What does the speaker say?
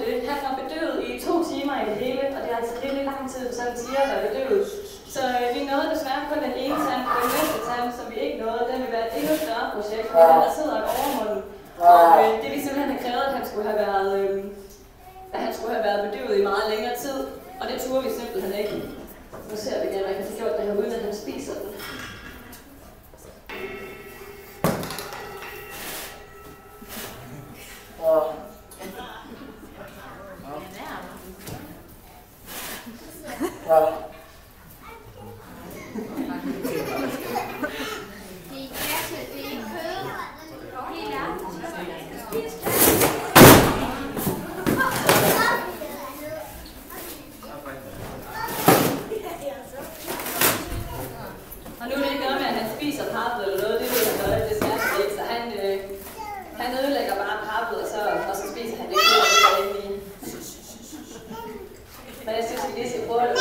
det. Han var bedøvet i 2 timer i det hele, og det er altså rimelig lang tid, så han siger at være bedøvet. Så vi nåede desværre kun den ene tand. Den næste tand, som vi ikke nåede, den vil være et endnu større projekt, fordi den der sidder i overmunden. Og det vi simpelthen har krævet, at han skulle have været bedøvet i meget længere tid, og det turde vi simpelthen ikke. Nu ser vi igen, at jeg kan få gjort det her, uden at han spiser den. Og nu er det ikke noget med, at han spiser pappet eller noget, det ved han godt, det skal han ikke, så han ødelægger bare pappet, og så spiser han det. Men jeg synes, vi lige skal prøve det.